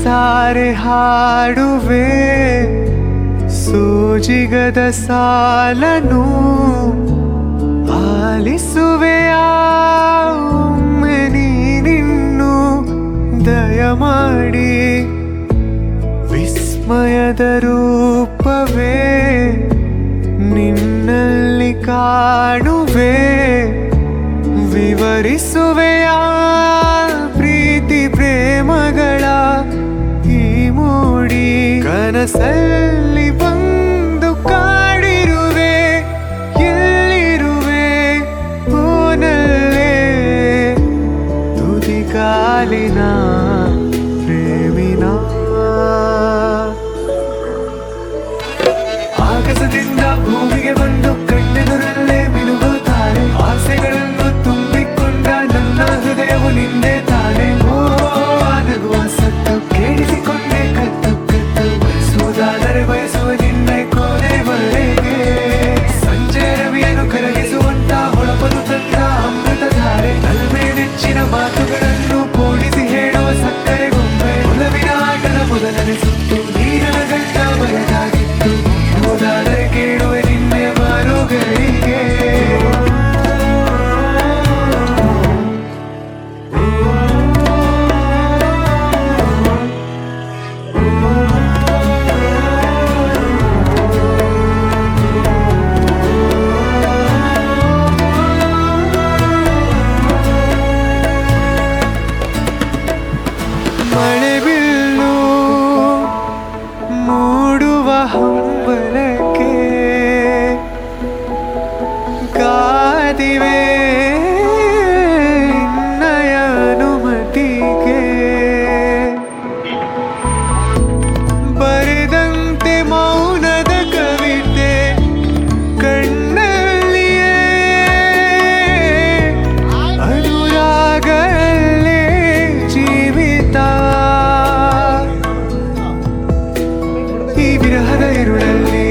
ಮನಸಾರೆ ಹಾಡುವೆ ಸೋಜಿಗದ ಸಾಲನು ಆಲಿಸುವೆಯ ಒಮ್ಮೆ ನೀನಿನ್ನು ದಯಮಾಡಿ ವಿಸ್ಮಯದ ರೂಪವೇ ನಿನ್ನಲ್ಲಿ ಕಾಣುವೆ ವಿವರಿಸುವೆಯ ಪ್ರೀತಿ ಪ್ರೇಮಗಳ ಈ ಮೂಡಿ ಕನಸಲ್ಲಿ ಬಂದು ಕಾಡಿರುವೆ ಎಲ್ಲಿರುವೆ ಓನಲ್ಲೇ ತುದಿಗಾಲಿನ ಪ್ರೇಮಿನ ಆಗಸದಿಂದ ಭೂಮಿಗೆ ಬಂದು ಕಣ್ಣೆದುರಲ್ಲೇ ಮಿನುಗುತ್ತಾರೆ ಆಸೆಗಳನ್ನು ತುಂಬಿಕೊಂಡ ನನ್ನ ಹೃದಯವು ನಿಂದೆ ತಾನೆ ಓ ನಗುವ ಸತ್ತು ಕೇಳಿಸಿಕೊಂಡೆ ಕತ್ತು ಕತ್ತು ಬಯಸುವುದಾದರೆ ಬಯಸುವ ನಿನ್ನೆ ಕೊನೆವರೆಗೆ ಸಂಜೆ ರವಿಯನ್ನು ಕರಗಿಸುವಂತ ಹೊಳಪನು ತಂದ ಅಮೃತಧಾರೆ ನಲ್ಮೆ ನೆಚ್ಚಿನ ಮಾತುಗಳನ್ನು ಪೋಣಿಸಿ ಹೇಳುವ ಸಕ್ಕರೆ ಗೊಂಬೆ ಒಲವಿನ ಆಟದ ಮೊದಲನೇ ಸುತ್ತು ನೀರಿನ ಗಂಟ ಬಯದಾಗಿತ್ತು ಹೋದಾದರೆ ಕೇಳುವೆ ನಿನ್ನೆ ಮಾರುಗಳಿಗೆ ಮಳೆ ಬೀಳು ಮೂಡುವ ಹಂಬಲಕ್ಕೆ ಕಾದಿವೆ ನಿನ್ನಯ ಅನುಮತಿಗೆ ಬರೆದಂತೆ ಮೌನದ ಕವಿತೆ ಕಣ್ಣಲ್ಲಿಯೇ ಅನುರಾಗಲ್ಲೇ ಜೀವಿತ ಈ ವಿರಹದ ಇರುಳಲ್ಲಿ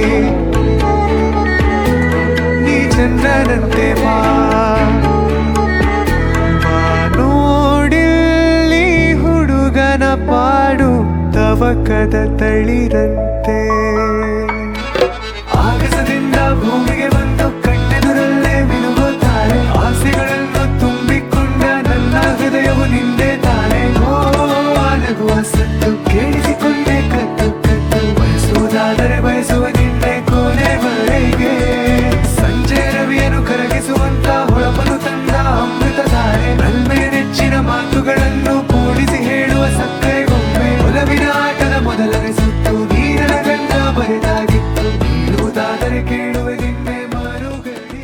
ನೀ ಚಂದ್ರನಂತೆ ನೋಡಿಲ್ಲಿ ಹುಡುಗನ ಪಾಡು ತವಕದ ತಳಿರಂತೆ ಆಗಸದಿಂದ ಭೂಮಿಗೆ ಬಂದು ಕಣ್ಣೆದುರಲ್ಲೇ ಮಿನುಗುತ್ತಾರೆ ಆಸೆಗಳನ್ನು ತುಂಬಿಕೊಂಡ ನನ್ನ ಹೃದಯವು ನಿಂದೆ ತಾನೆ ಓ ನಗುವ ಸತ್ತು ಕೇಳಿಸಿಕೊಂಡೆ ಕತ್ತು ಕತ್ತು ಬಯಸುವುದಾದರೆ ಬಯಸುವ ನಿನ್ನೆ ಕೊನೆವರೆಗೆ ಸಂಜೆ ರವಿಯನ್ನು ಕರಗಿಸುವಂತ ಹೊಳಪನು ತಂದ ಅಮೃತಧಾರೆ ನಲ್ಮೆ ನೆಚ್ಚಿನ ಮಾತುಗಳನ್ನು ಪೋಣಿಸಿ ಹೇಳುವ ಸಕ್ಕರೆ ಗೊಂಬೆ ಒಲವಿನ ಆಟದ ಮೊದಲನೇ ಸುತ್ತು ನೀರಿನ ಗಂಟ ಬರೆದಾಗಿತ್ತು ನೀಡುವುದಾದರೆ ಕೇಳುವೆ ನಿನ್ನೆ ಮಾರುಗಳಿಗೆ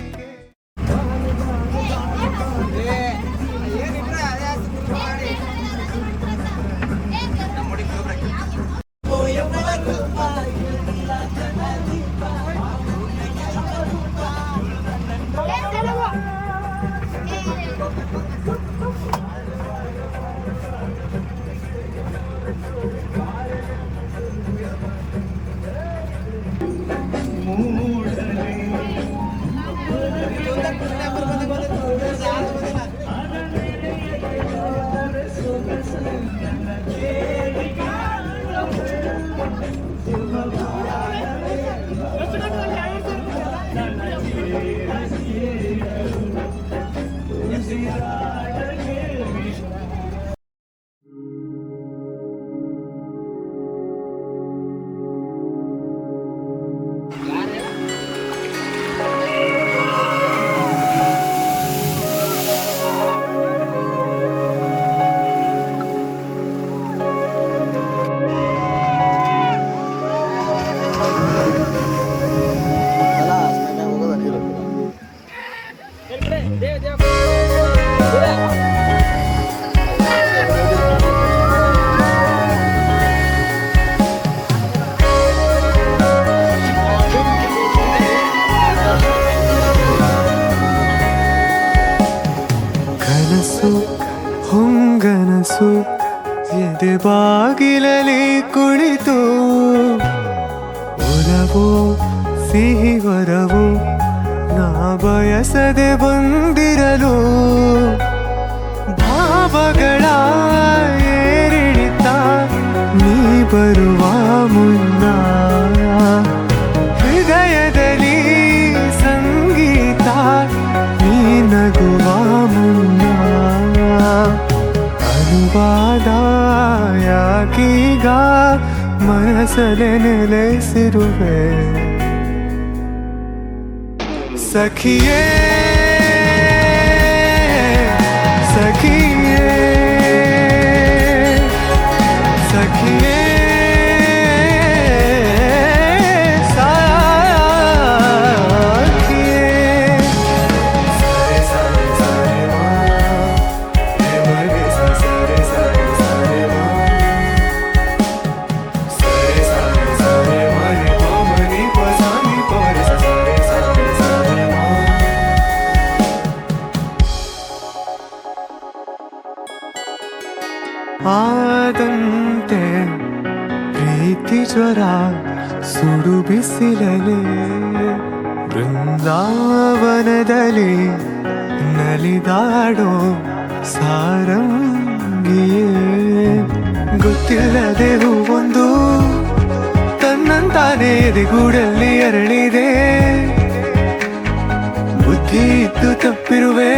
ಕನಸು ಹೊಂಗನಸು ಎದೆ ಬಾಗಿಲಲ್ಲಿ ಕುಳಿತು ಒಲವೋ ಸಿಹಿ ವರವೋ ನಾ ಬಯಸದೆ ಬಂದಿರಲು ಭಾವಗಳ ಏರಿಳಿತ ಬರುವ ಮುನ್ನ ಹೃದಯದಲ್ಲಿ ಸಂಗೀತ ನೀ ನಗುವ ಮುನ್ನ ಅನುವಾದ ಯಾಕೀಗ ಮನಸಲೆ ನೆಲೆಸಿರುವೆ ಸಖಿಯೇ ಸಖಿಯೇ ಸಖಿಯೇ ಆದಂತೆ ಪ್ರೀತಿ ಜ್ವರ ಸುಡು ಬಿಸಿಲಲೆ ಬೃಂದಾವನದಲ್ಲಿ ನಲಿದಾಡೋ ಸಾರಂಗಿಯೇ ಗೊತ್ತಿಲ್ಲದೆ ಹೂವೊಂದು ತನ್ನಂತಾನೇ ಎದೆಗೂಡಲ್ಲಿ ಅರಳಿದೆ ಬುದ್ಧಿ ಇದ್ದು ತಪ್ಪಿರುವೆ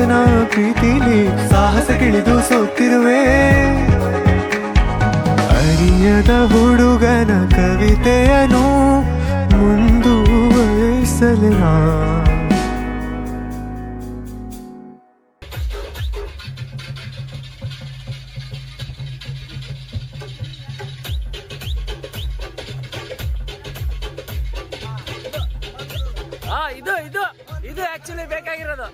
ನಾ ಪ್ರೀತಿಲಿ ಸಾಹಸಗಿಳಿದು ಸೋತಿರುವೆ ಅರಿಯದ ಹುಡುಗನ ಕವಿತೆಯನು ಮುಂದುವರಿಸಲಿ ನಾ ಇದು ಇದು ಇದು ಆಕ್ಚುಲಿ ಬೇಕಾಗಿರೋದು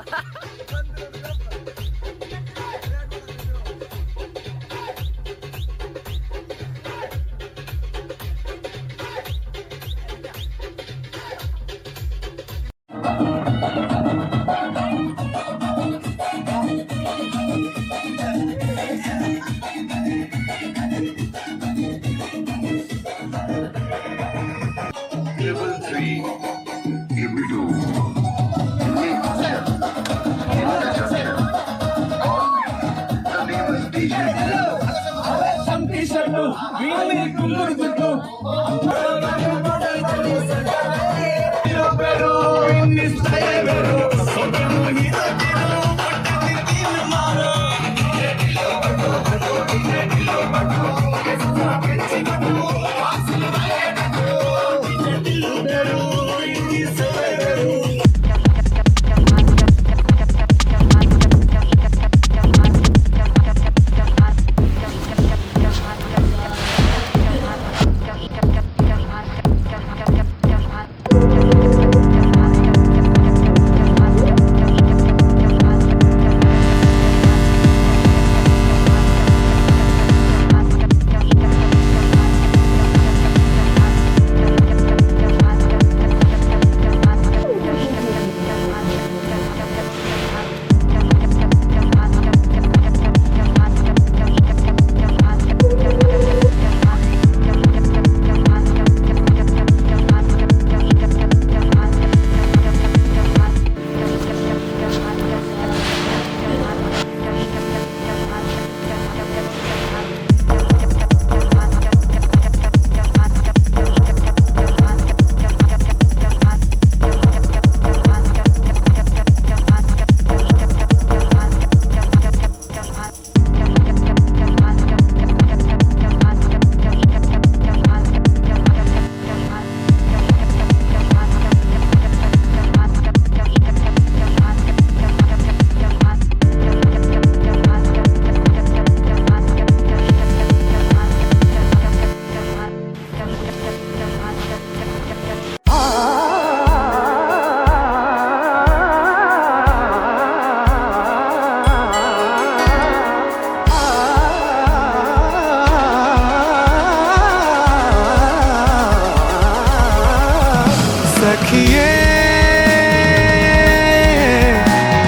सखिए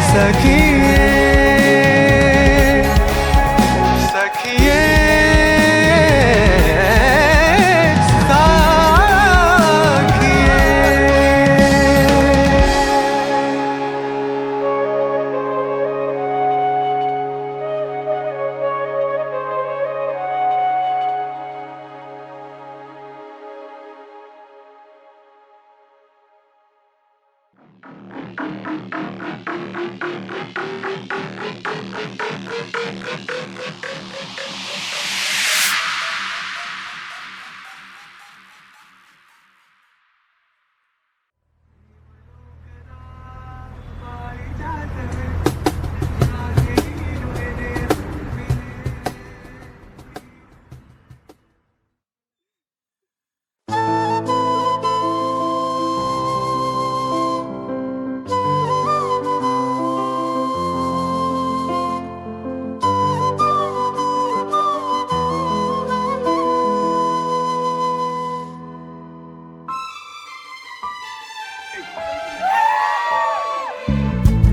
सखिए सखिए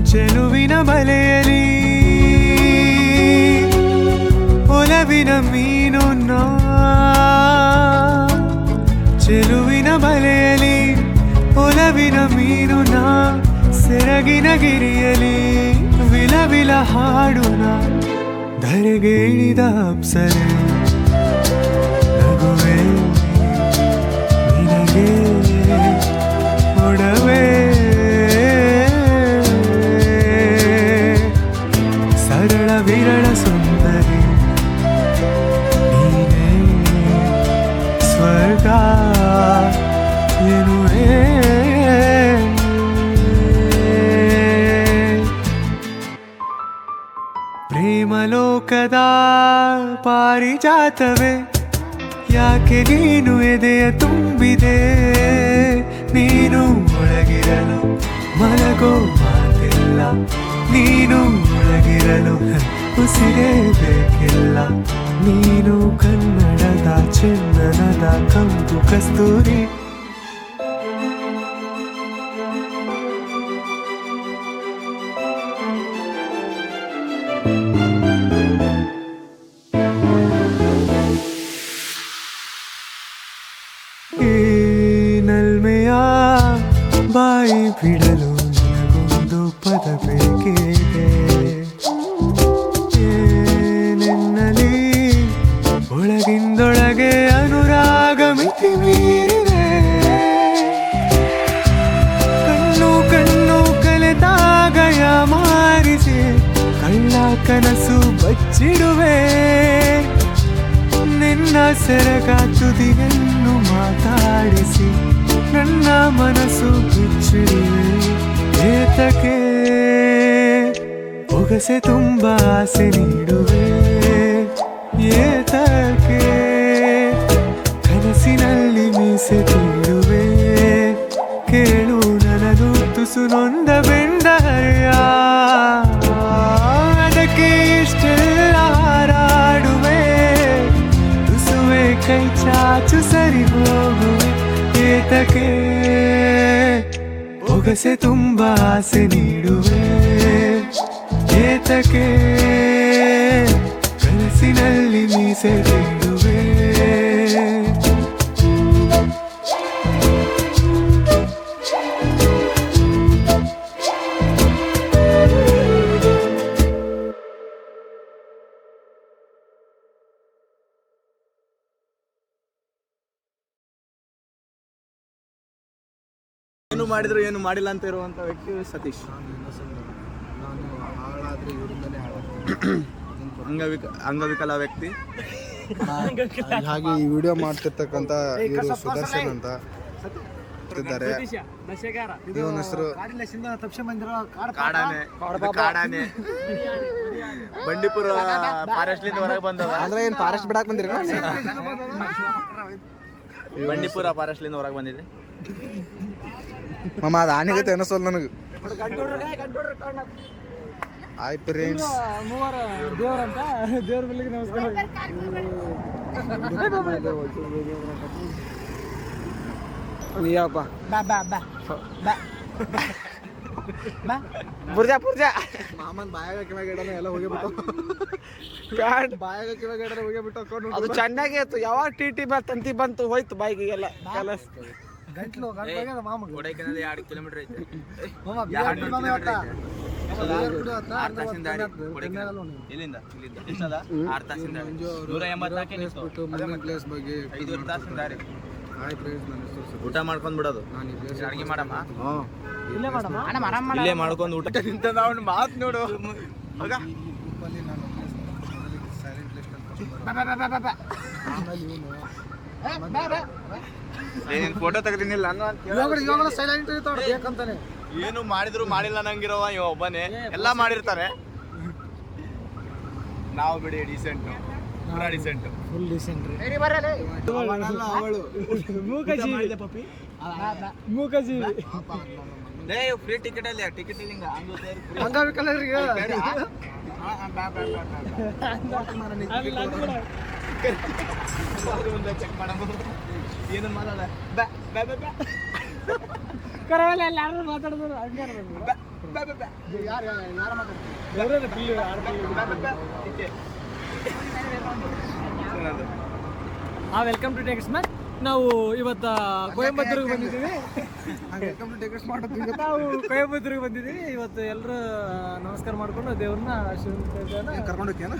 ಚೆಲುವಿನ ಬಲೆಯಲಿ ಒಲವಿನ ಮೀನು ನಾ, ಚೆಲುವಿನ ಬಲೆಯಲಿ ಒಲವಿನ ಮೀನು ನಾ, ಸೆರಗಿನ ಗಿರಿಯಲಿ ವಿಲವಿಲ ಹಾಡುನ, ಧರೆಗೆ ಇಳಿದ ಅಪ್ಸರೆ ನಗುವೆ ನಿನಗೆ ಒಡವೆ, ಸರಳ ವಿರಳ ಸುಂದರಿ ನೀನೇ ಸ್ವರ್ಗ ಎನ್ನುವೆ. ಪ್ರೇಮಲೋಕದ ಪಾರಿಜಾತವೇ ಯಾಕೆ ನೀನು ಎದೆಯ ತುಂಬಿದೆ, ನೀನು ಒಳಗಿರಲು ಮಲಗೋ ಮಾತಿಲ್ಲ, ನೀನು ಒಳಗಿರಲು ಉಸಿರೇ ಬೇಕಿಲ್ಲ, ನೀನು ಕನ್ನಡದ ಚಂದನದ ಕಂಪು ಕಸ್ತೂರಿ. ಈ ನಲ್ಮೆಯ ಬಾಯಿ ಬಿಡಲು ನನಗೊಂದು ಪದ ಬೇಕಿದೆ, ನಿನ್ನಲ್ಲಿ ಒಳಗಿಂದೊಳಗೆ ಅನುರಾಗ ಮಿತಿ ಮೀರಿದೆ, ಕಣ್ಣು ಕಣ್ಣು ಕಲೆತಾಗಯ ಮಾರಿಸಿ ಕಳ್ಳ ಕನಸು ಬಚ್ಚಿಡುವೆ, ನಿನ್ನ ಸೆರಗ ತುದಿಯನ್ನು ಮಾತಾಡಿಸಿ ನನ್ನ ಮನಸ್ಸು ಬಿಚ್ಚಿಡುವೆ, ಏತಕ್ಕೆ ಒಗಸೆ ತುಂಬ ಆಸೆ ನೀಡುವೆ, ಏತಕ್ಕೆ ಕನಸಿನಲ್ಲಿ ಮೀಸೆ ತೀಡುವೆ, ಕೇಳು ನನದು ತುಸು ನೊಂದ ಬೆಂದ ಹರೆಯ, ಅದಕ್ಕೆ ಇಷ್ಟೆಲ್ಲ ಹಾರಾಡುವೆ, ತುಸುವೆ ಕೈ ಚಾಚು ಸರಿ ಹೋಗುವೆ, ಏತಕ್ಕೆ ಒಗಸೆ ತುಂಬ ಆಸೆ ನೀಡುವೆ, ಏತಕ್ಕೆ ಕನಸಿನಲ್ಲಿ ಮೀಸೆ ನೀಡುವೆ. ಏನು ಮಾಡಿದ್ರು ಏನು ಮಾಡಿಲ್ಲ ಅಂತ ಇರುವಂತ ವ್ಯಕ್ತಿ ಸತೀಶ್. ನಾನು ಹಾಳಾದ್ರೆ ಇವರಿಂದಲೇ ಅಂಗವಿಕಲ ವ್ಯಕ್ತಿ. ಹಾಗೆ ಈ ವಿಡಿಯೋ ಮಾಡ್ತಿರ್ತಕ್ಕಂಥ ಇವರು ಸುದರ್ಶನ್ ಅಂತ ಇದ್ದಾರೆ. ಇವನ ಹೆಸರು ಕಾಡಾನೆ. ಬಂಡೀಪುರ ಫಾರೆಸ್ಟ್ ಹೊರಗೆ ಬಂದವ ಅಂದ್ರೆ ಏನ್ ಫಾರೆಸ್ಟ್ ಬಿಡಾಕ್ ಬಂದಿರ? ಬಂಡೀಪುರ ಫಾರೆಸ್ಟ್ ಹೊರಗೆ ಬಂದಿದೆ. ಮಾಮ ಅದು ಆನೆಗತ್ತೆ ಅನಿಸೋಲ್ಲ ನನಗೆ. ಹಾಯ್ ಫ್ರೆಂಡ್ಸ್, ದೇವ್ರ ಬೆಲ್ಲಿಗೆ ನಮಸ್ಕಾರ. ಮಾಮನ್ ಬಾಯಾಗ ಕಿವಾಗ ಇಡೋಣ ಎಲ್ಲ ಹೋಗಿಬಿಟ್ಟು, ಬಾಯಾಗ ಕಿವಾಗ ಇಡೋಣ ಹೋಗಿಬಿಟ್ಟು. ಅದು ಚೆನ್ನಾಗೇ ಇತ್ತು. ಯಾವಾಗ ಟಿ ತಂತಿ ಬಂತು ಹೋಯ್ತು ಬಾಯಿಗೆಲ್ಲ ಕೆಲಸ. ಗಂಟ್ಲು ಮಾಮಗೆ ಕೊಡೈಕೆನಾಲ್ 2 ಕಿಲೋಮೀಟರ್ ಐತೆ. ಇಲ್ಲಿಂದ ಎಷ್ಟದ 6 ತಾಸಿಂದ 184 ಪ್ಲೇಸ್ ಬಗ್ಗೆ 5 ತಾಸಿನ ದಾರಿ. ಹಾಯ್ ಫ್ರೆಂಡ್ಸ್, ನನ್ನ ಹೆಸರು ಸುರೇಶ್. ಊಟ ಮಾಡ್ಕೊಂಡ್ ಬಿಡೋದು. ನಾನು ಈ place ಅಡಿಗೆ ಮಾಡಮ್ಮ. ಇಲ್ಲೇ ಮಾಡಮ್ಮ. ಇಲ್ಲೇ ಮಾಡ್ಕೊಂಡು ಊಟ ನಿಂತ ಅವ್ನು ಮಾತು ನೋಡು. ಹೋಗ. ಗ್ರೂಪಲ್ಲಿ ನಾನು ಸೈಲೆಂಟ್ ಲಿಸ್ಟ್ ಅಂತ ನೀನ್ ಫೋಟೋ ತೆಗ್ದಿನಿಲ್ಲ ಇವಾಗಲೂ ಸೈಲೆಂಟ್ ಇರ್ತಾವ ಬೇಕಂತಾನೆ. ಏನು ಮಾಡಿದ್ರು ಮಾಡಿಲ್ಲ ನಂಗಿರೋವ ಇವ ಒಬ್ಬನೇ. ಎಲ್ಲ ಮಾಡಿರ್ತಾರೆ. ನಾವು ಬಿಡಿ ಡಿಸೆಂಟ್, ಪೂರಾ ಡಿಸೆಂಟ್. ಫುಲ್ ಡಿಸೆಂಟ್ ರೀ. ಅವಳು ಮೂಕಜಿ ಮೂಕಜಿ ಲೇ ಫ್ರೀ ಟಿಕೆಟ್ ಅಲ್ಲಿ ಟಿಕೆಟ್ ಇಲ್ಲ ಅಂಗವಿಕಲರಿಗೆ ಚೆಕ್ ಮಾಡಮ್ಮ. ಏನು ಮಾಡಲ್ಲ. ಕರವಲ್ಲ ಎಲ್ಲಾರು ಮಾತಾಡಿದ್ರು ಹಂಗೆ ಯಾರು ವೆಲ್ಕಮ್ ಟು ಟೆಕ್ಸ್ಟ್ ಮ್ಯಾಚ್. ನಾವು ಇವತ್ತು ಕೊಯಂಬತ್ತೂರಿಗೆ ಬಂದಿದ್ದೀವಿ. ನಾವು ಕೊಯಂಬತ್ತೂರಿಗೆ ಬಂದಿದ್ದೀವಿ ಇವತ್ತು. ಎಲ್ಲರೂ ನಮಸ್ಕಾರ ಮಾಡ್ಕೊಂಡು ದೇವ್ರನ್ನ ಕರ್ಕೊಂಡೋಗ್ಯಾನ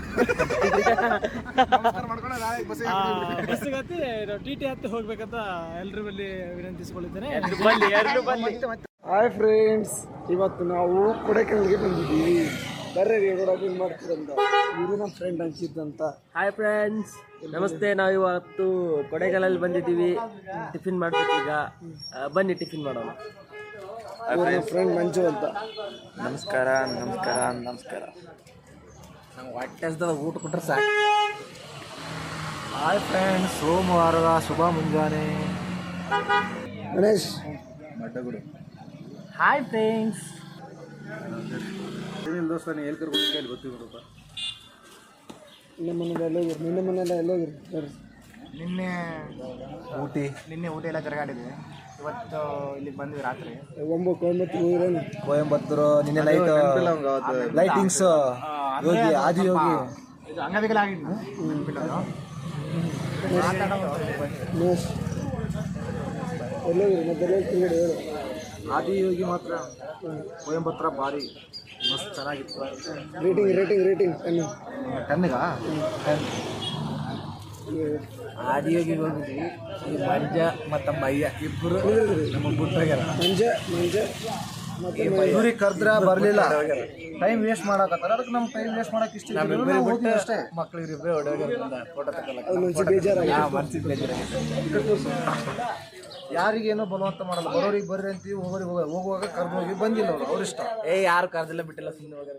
ಬಸ್ಸಿಗೆ ಹತ್ತಿ ಟಿ ಟಿ ಹತ್ತಿ ಹೋಗ್ಬೇಕಂತ ಎಲ್ರ ಬಳಿ ವಿನಂತಿಸಿಕೊಳ್ಳುತ್ತೇನೆ. ಹಾಯ್ ಫ್ರೆಂಡ್ಸ್, ಇವತ್ತು ನಾವು ಕೊಡೈಕೆನಾಲ್ಗೆ ಬಂದಿದ್ದೀವಿ. ಬರ್ರಿ ಕೂಡ ಏನು ಮಾಡ್ತೀರಂತ ಇದು ನಮ್ಮ ಫ್ರೆಂಡ್ ಅಂಕಿತ್. ಹಾಯ್ ಫ್ರೆಂಡ್ಸ್, ನಮಸ್ತೆ. ನಾವು ಇವತ್ತು ಕೊಡೈಕೆನಾಲಲ್ಲಿ ಬಂದಿದ್ದೀವಿ. ಟಿಫಿನ್ ಮಾಡ್ಬೇಕು ಈಗ. ಬನ್ನಿ ಟಿಫಿನ್ ಮಾಡೋಣ. ನಮ್ಮ ಫ್ರೆಂಡ್ ಮಂಜು ಅಂತ. ನಮಸ್ಕಾರ ನಮಸ್ಕಾರ ನಮಸ್ಕಾರ. ನಂಗೆ ಹೊಟ್ಟೆ ಊಟ ಕೊಟ್ಟರೆ ಸಾಕು. ಹಾಯ್ ಫ್ರೆಂಡ್ಸ್, ಸೋಮವಾರದ ಶುಭ ಮುಂಜಾನೆ. ಗಣೇಶ್ ಮಡ್ಡಗುಡಿ. Hi friends. ಏನಿಲ್ಲ ದೋಸ್ತ, ನೀ ಎಲ್ಲಿ ಕರ್ಕೊಂಡು ಅಲ್ಲಿ ಗೊತ್ತಿಲ್ಲ ನೋಡಪ್ಪ. ನಿನ್ನೆ ಮನೆಯಲ್ಲ ಎಲ್ಲೋಗಿರಿ? ನಿನ್ನೆ ಊಟಿ ಎಲ್ಲ ತಿರುಗಾಡಿದ್ವಿ. ಇವತ್ತು ಇಲ್ಲಿಗೆ ಬಂದ್ವಿ ರಾತ್ರಿ. ಕೊಯಂಬತ್ತೂರು ನಿನ್ನೆ ಲೈಟಿಂಗ್ಸ್ ಯೋಗಿ ಆದಿಯೋಗಿ ಇದು ಅಂಗವಿಕಲ ಆಗಿದ್ದು. ಆದಿಯೋಗಿ ಮಾತ್ರ ಕೊಯಂಬತ್ತೂರ ಭಾರಿ ಮಸ್ತ್ ಚೆನ್ನಾಗಿತ್ತು. ರೇಟಿಂಗ್ 10ಗ ಆದಿಯೋಗಿಗೆ ಹೋಗಿದ್ವಿ. ಈ ಮಂಜ ಮತ್ತು ಮಯ್ಯ ಇಬ್ಬರು ನಮ್ಮ ಬಿಟ್ಟಾಗ್ಯಾರ. ಇವ್ರಿಗೆ ಕರ್ದ್ರ ಬರಲಿಲ್ಲ. ಟೈಮ್ ವೇಸ್ಟ್ ಮಾಡಕತ್ತಾರ. ಅದಕ್ಕೆ ನಮ್ಮ ಟೈಮ್ ವೇಸ್ಟ್ ಮಾಡಕ್ಕೆ ಇಷ್ಟ ಅಷ್ಟೇ. ಮಕ್ಕಳಿಗಿಬ್ಬರೇ ಹೊಡೆಯೋಗ್ಯಾರ. ಫೋಟೋ ತಗೊಳ್ಳೋಕೆ ಮನ್ಸಿಗೆ ಬೇಜಾರಾಗಿದೆ. ಯಾರಿಗೇನೋ ಬಲವಂತ ಮಾಡಲ್ಲ. ಬರೋರಿಗೆ ಬರ್ರಿ ಅಂತೀವಿ, ಹೋಗೋರಿಗೆ ಹೋಗುವಾಗ ಕರ್ದು ಹೋಗಿ ಬಂದಿಲ್ಲ ಅವ್ರು. ಅವ್ರ ಇಷ್ಟ. ಯಾರು ಕರ್ದಿಲ್ಲ ಬಿಟ್ಟಿಲ್ಲ, ಸುಮ್ಮನೆ ಹೋಗ್ಯಾರ.